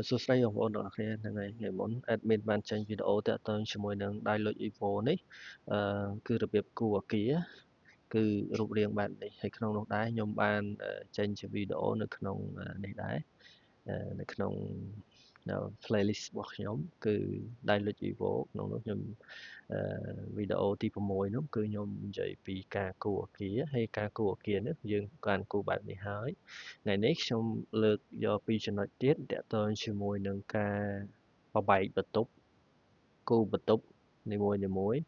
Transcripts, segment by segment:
សួស្តីបងប្អូនទាំងអស់គ្នាហ្នឹងហើយថ្ងៃមុន admin បានចេញវីដេអូតាក់ទងជាមួយនឹង Dialog Evo នេះគឺរបៀបគូរអគារគឺរូបរាងបែបនេះហើយក្នុងនោះដែរខ្ញុំបានចេញជាវីដេអូនៅក្នុងនេះដែរនៅក្នុង playlist របស់ខ្ញុំគឺ Dialog Evo ក្នុងនោះខ្ញុំវីដេអូទី6នោះគឺខ្ញុំនិយាយពីការគូរអគារហើយការគូរអគារនេះយើងបានគូរបែបនេះហើយថ្ងៃនេះខ្ញុំលើកយកពីចំណុចទៀតទាក់ទងជាមួយនឹងការបបែកបន្ទប់គូរបន្ទប់នីមួយៗ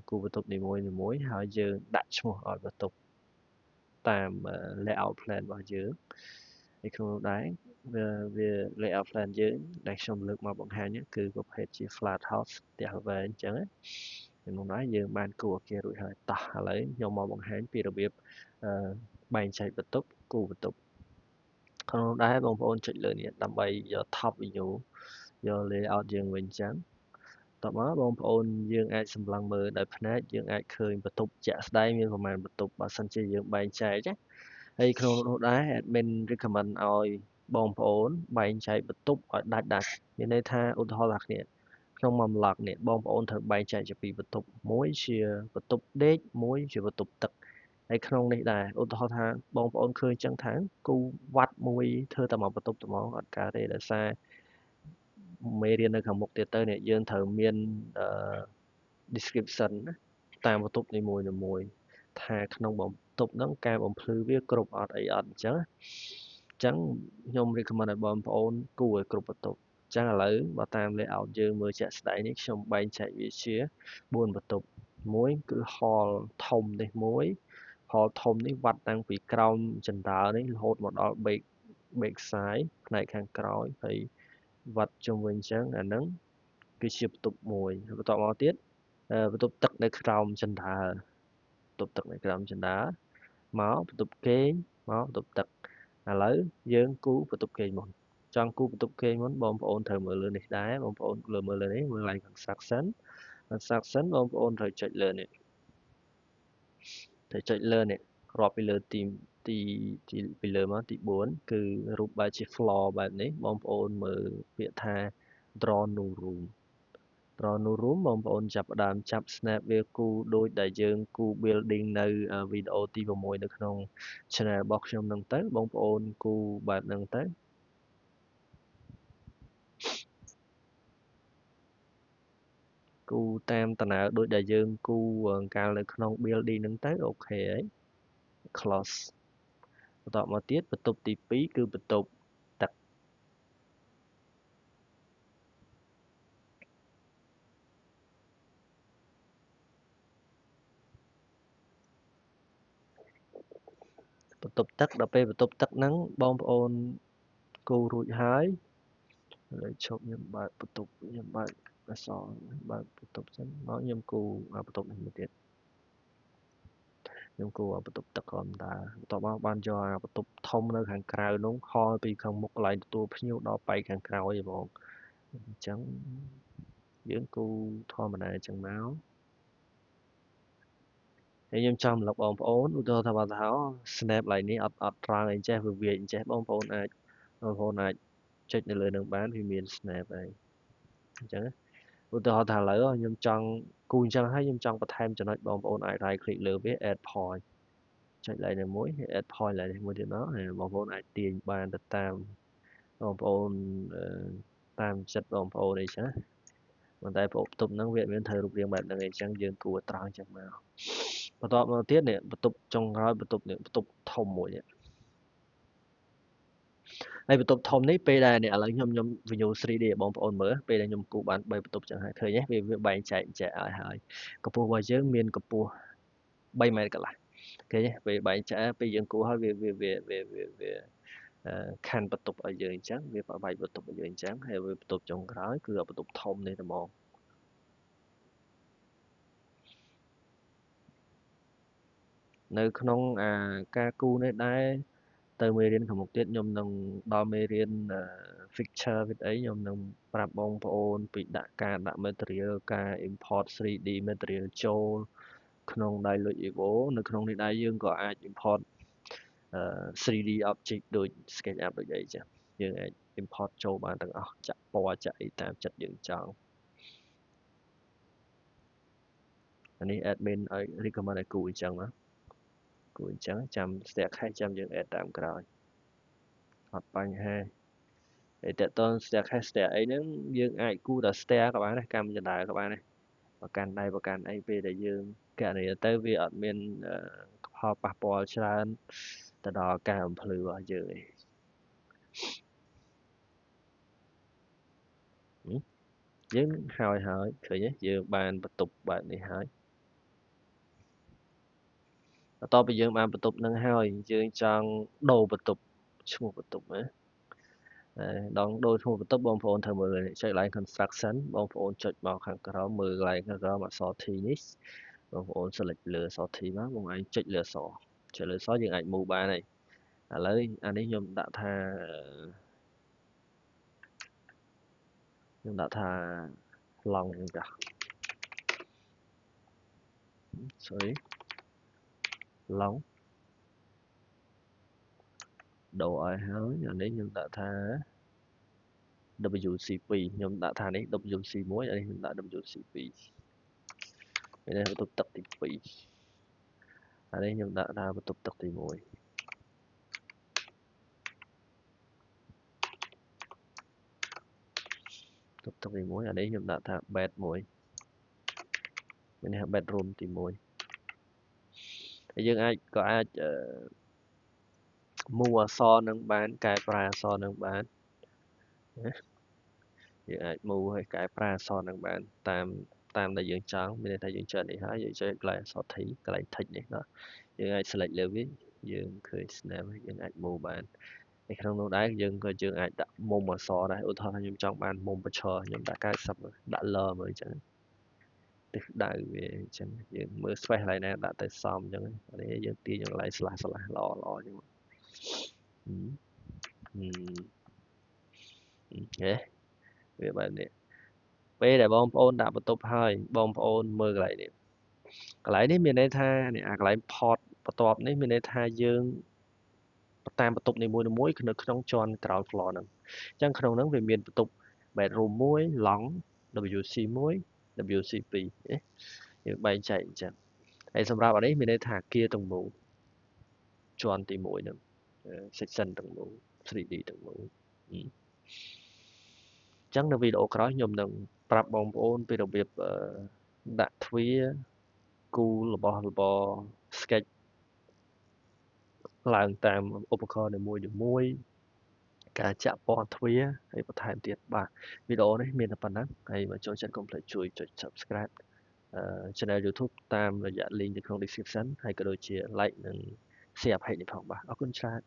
គូរបន្ទប់នីមួយៗហើយយើងដាក់ឈ្មោះឲ្យបន្ទប់តាម layout plan របស់យើងហើយក្នុងនោះដែរវា layout plan យើងដែលខ្ញុំលើកមកបង្ហាញគឺប្រភេទជា flat house ផ្ទះល្វែងអញ្ចឹងណាក្នុងនោះយើងបានគូរអគាររួចហើយតោះឥឡូវខ្ញុំមកបង្ហាញពីរបៀបបែងចែកបន្ទប់គូរបន្ទប់ក្នុងនោះដែរបងប្អូនចុចលើនេះដើម្បីយក top view យក layout យើងវិញអញ្ចឹងតបមកបងប្អូនយើងអាចសម្លឹងមើលដោយភ្នែកយើងអាចឃើញបន្ទប់ជាក់ស្ដែងមានប្រមាណបន្ទប់បើសិនជាយើងបែងចែកណាហើយក្នុងនោះដែរ admin recommend ឲ្យបងប្អូនបែងចែកបន្ទប់ឲ្យដាច់មានន័យថាឧទាហរណ៍ថាគ្នាក្នុងមួយ block នេះបងប្អូនត្រូវបែងចែកជាពីរបន្ទប់មួយជាបន្ទប់ដេកមួយជាបន្ទប់ទឹកហើយក្នុងនេះដែរឧទាហរណ៍ថាបងប្អូនឃើញចឹងថាគូវត្តមួយធ្វើតែមកបន្ទប់តែមកអត់កើតទេដោយសារមេរៀននៅខាងមុខទៀតទៅនេះយើងត្រូវមានdescription ណាតាមបន្ទប់នីមួយៗថាក្នុងបន្ទប់ហ្នឹងការបំភ្លឺវាគ្រប់អត់អីអត់អញ្ចឹងខ្ញុំ recommend ឲ្យបងប្អូនគូរឲ្យគ្រប់បន្ទប់អញ្ចឹងឥឡូវបើតាម layout យើងមើលជាក់ស្ដែងនេះខ្ញុំបែងចែកវាជា4បន្ទប់មួយគឺ hall ធំនេះមួយ hall ធំនេះវត្តតាំងពីក្រោមជណ្ដើរនេះរហូតមកដល់ back side ផ្នែកខាងក្រោយហើយវត្តជុំវិញអញ្ចឹងអាហ្នឹងគឺជាបន្ទប់មួយបន្ទាប់មកទៀតបន្ទប់ទឹកនៅក្រោមជណ្ដើរបន្ទប់ទឹកនៅក្រោមជណ្ដើរមកបន្ទប់គេងមកបន្ទប់ទឹកឥឡូវយើងគូរបន្ទប់គេងមុនចង់គូរបន្ទប់គេងមុនបងប្អូនត្រូវមើលលើនេះដែរបងប្អូនមើលលើនេះមើលឡើង construction បងប្អូនត្រូវចុចលើនេះរាប់ពីលើទីពីលើមកទី4គឺរូបបែបជា floor បែបនេះបងប្អូនមើលពាក្យថា draw new room បងប្អូនចាប់ផ្ដើមចាប់ snap វាគូរដូចដែលយើងគូរ building នៅវីដេអូទី6នៅក្នុង channel របស់ខ្ញុំហ្នឹងទៅបងប្អូនគូរបែបហ្នឹងទៅគូរតាមតំណើរដូចដែលយើងគូរកាលនៅក្នុង building ហ្នឹងទៅអូខេហើយ close បន្តមកទៀតបន្ទប់ទី2គឺបន្ទប់ទឹកដល់ពេលបន្ទប់ទឹកហ្នឹងបងប្អូនគូររួចហើយឥឡូវឈប់ខ្ញុំបើកបន្ទប់ខ្ញុំបើកអសបើកបន្ទប់សិនមកខ្ញុំគូរបន្ទប់នេះមួយទៀតខ្ញុំគូរបន្ទប់ទឹកក៏តាបន្ទាប់មកបានយកបន្ទប់ធំនៅខាងក្រៅនោះខលពីខាងមុខកន្លែងទទួលភ្ញៀវដល់បែកខាងក្រោយហ្មងអញ្ចឹងយើងគូរធម្មតាអញ្ចឹងមកហើយខ្ញុំចង់រំលឹកបងប្អូនឧទាហរណ៍ថាបើថា snap ឡើងនេះអត់ត្រង់អីចេះវាអញ្ចេះបងប្អូនអាចចុចនៅលើនឹងបានវាមាន snap ហើយអញ្ចឹងឧទាហរណ៍ថាឥឡូវខ្ញុំចង់គូអញ្ចឹងហើយខ្ញុំចង់បន្ថែមចំណុចបងប្អូនអាច right click លើវា add point ចុចឡើងនេះមួយ add point ឡើងនេះមួយទៀតមកហើយបងប្អូនអាចទាញបានទៅតាមបងប្អូនតាមចិត្តបងប្អូនអីចឹងប៉ុន្តែបន្ទប់ហ្នឹងវាមានធ្វើរូបរាងបែបហ្នឹងអីចឹងយើងគួរត្រង់ចឹងមកបន្ទាប់មកទៀតនេះបន្ទប់ចុងក្រោយបន្ទប់ធំមួយនេះហើយបន្ទប់ធំនេះពេលដែលនេះឥឡូវខ្ញុំ view 3D ឲ្យបងប្អូនមើលពេលដែលខ្ញុំគូបាន3បន្ទប់ចឹងហើយឃើញទេវាបែងចែកឲ្យហើយកម្ពស់របស់យើងមានកម្ពស់3ម៉ែត្រកន្លះឃើញទេពេលបែងចែកពេលយើងគូហើយវាខណ្ឌបន្ទប់ឲ្យយើងអញ្ចឹងវាបែកបន្ទប់ឲ្យយើងអញ្ចឹងហើយបន្ទប់ចុងក្រោយគឺបន្ទប់ធំនេះតែមកនៅក្នុងការគូរនេះដែរទៅមេរៀនខាងមុខទៀតខ្ញុំនឹងដល់មេរៀន fixture វិតអីខ្ញុំនឹងប្រាប់បងប្អូនពីការដាក់ material ការ import 3D material ចូលក្នុង Dialog Evo នៅក្នុងនេះដែរយើងក៏អាច import 3D object ដូច SketchUp ដូចអីចឹង យើងអាច import ចូលបានទាំងអស់ចាក់ពណ៌ចាក់អីតាមចិត្តយើងចង់អានេះ admin ឲ្យ recommend ឲ្យគូអញ្ចឹងណាគូអញ្ចឹងចាំ staircase ចាំយើង add តាមក្រោយអត់បញ្ហាហើយតើតើ staircase stair អីហ្នឹងយើងអាចគូដល់ stair ក៏បានដែរកម្មចដាក៏បានដែរប្រកាន់ដៃប្រកាន់អីពេលដែលយើងកណនីទៅវាអត់មានផលប៉ះពាល់ច្រើនទៅដល់ការបំភ្លឺរបស់យើងឯងយើងហើយឃើញទេយើងបានបន្ទប់បែបនេះហើយបន្ទាប់ពីយើងបានបន្ទប់នឹងហើយយើងចង់ដូរបន្ទប់ឈ្មោះបន្ទប់ណាដងដូរឈ្មោះបន្ទប់បងប្អូនធ្វើមើលចុច line construction បងប្អូនចុចមកខាងក្រោមមើល line ខាងក្រោមអក្សរ T នេះបងប្អូន select លើអក្សរ T មកបងឯងចុចលើអក្សរចុចលើអក្សរយើងអាច move បានហើយឥឡូវអានេះខ្ញុំដាក់ថាឡង់ហ្នឹងចាស់ sorry ឡង់ដូរឲ្យហើយអានេះខ្ញុំដាក់ថា WC2 ខ្ញុំដាក់ថានេះ WC1 អានេះខ្ញុំដាក់ WC2 នេះបន្ទប់ទឹកទី2អានេះខ្ញុំដាក់ថាបន្ទប់ទឹកទី1បន្ទប់ទឹកទី1អានេះខ្ញុំដាក់ថា bed 1នេះ bedroom ទី1ហើយយើងក៏អាច move អក្សរនឹងបានកែប្រែអក្សរនឹងបានណាយើងអាច move ហើយកែប្រែអក្សរនឹងបានតាមដែលយើងចង់មានន័យថាយើងចុចនេះហើយយើងចុចកន្លែងអក្សរ T កន្លែង tick នេះណាយើងអាច select លើវាយើងឃើញ snap យើងអាច move បាននៅក្នុងនោះដែរយើងអាចដាក់មុំអក្សរដែរឧទាហរណ៍ថាខ្ញុំចង់បានមុំប្រឈរខ្ញុំដាក់90ដាក់ L មើលអញ្ចឹងទិសដៅវាអញ្ចឹងយើងមើល space កន្លែងណាដាក់ទៅសមអញ្ចឹងនេះយើងទាញកន្លែង slash ល្អអញ្ចឹងវាបែបនេះពេលដែលបងប្អូនដាក់បន្ទប់ហើយបងប្អូនមើលកន្លែងនេះមានន័យថាអាកន្លែង port បន្ទាប់នេះមានន័យថាយើងតាមបន្ទប់នីមួយៗនៅក្នុងជាន់ ground floor ហ្នឹងអញ្ចឹងក្នុងហ្នឹងវាមានបន្ទប់ bedroom 1 long WC1 WC2 យើងបែងចែកអញ្ចឹងហើយសម្រាប់អានេះមានន័យថាអគារទាំងមូលជាន់ទី1ហ្នឹង section ទាំងមូល 3D ទាំងមូលអញ្ចឹងនៅវីដេអូក្រោយខ្ញុំនឹងប្រាប់បងប្អូនពីរបៀបដាក់ទ្វារគូលរបស់របរ sketch ឡើងតាមឧបករណ៍នីមួយៗការចាក់ពណ៌ទ្វារហើយបន្ថែមទៀតបាទវីដេអូនេះមានតែប៉ុណ្ណឹងហើយបើចូលចិត្តកុំភ្លេចជួយចុច subscribe channel YouTube តាមរយៈ link នៅក្នុង description ហើយក៏ដូចជា like និង share page នេះផងបាទអរគុណច្រើន